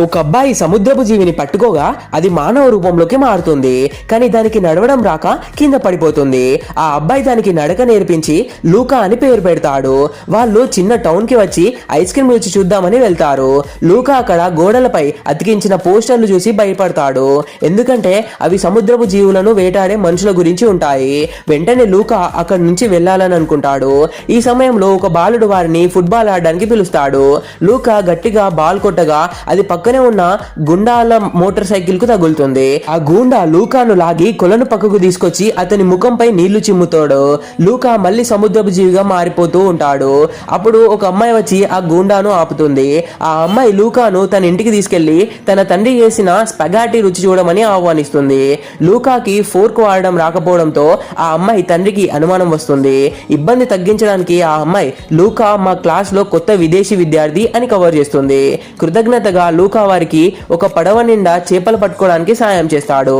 ఒక అబ్బాయి సముద్రపు జీవిని పట్టుకోగా అది మానవ రూపంలోకి మారుతుంది. కానీ దానికి నడవడం రాక కింద పడిపోతుంది. ఆ అబ్బాయి దానికి నడక నేర్పించి లూకా అని పేరు పెడతాడు. వాళ్ళు చిన్న టౌన్ కి వచ్చి ఐస్ క్రీమ్ రుచి చూద్దామని వెళ్తారు. లూకా అక్కడ గోడలపై అతికించిన పోస్టర్లు చూసి భయపడతాడు. ఎందుకంటే అవి సముద్రపు జీవులను వేటాడే మనుషుల గురించి ఉంటాయి. వెంటనే లూకా అక్కడి నుంచి వెళ్లాలని అనుకుంటాడు. ఈ సమయంలో ఒక బాలుడు వారిని ఫుట్బాల్ ఆడడానికి పిలుస్తాడు. లూకా గట్టిగా బాల్ కొట్టగా అది పక్కనే ఉన్న గుండాల మోటార్ సైకిల్ కు తగులుతుంది. ఆ గూండా లూకాను లాగి కొలను పక్కకు తీసుకొచ్చి అతని ముఖంపై నీళ్లు చిమ్ముతాడు. లూకా మళ్ళీ సముద్రపు జీవిగా మారిపోతూ ఉంటాడు. అప్పుడు ఒక అమ్మాయి వచ్చి ఆ గూండాను ఆపుతుంది. ఆ అమ్మాయి లూకాను తన ఇంటికి తీసుకెళ్లి తన తండ్రి చేసిన స్పగాటీ రుచి చూడమని ఆహ్వానిస్తుంది. లూకాకి ఫోర్క్ వాడడం రాకపోవడంతో ఆ అమ్మాయి తండ్రికి అనుమానం వస్తుంది. ఇబ్బంది తగ్గించడానికి ఆ అమ్మాయి లూకా మా క్లాస్ లో కొత్త విదేశీ విద్యార్థి అని కవర్ చేస్తుంది. కృతజ్ఞతగా లూకా వారికి ఒక పడవ నిండా చేపలు పట్టుకోవడానికి సాయం చేస్తాడు.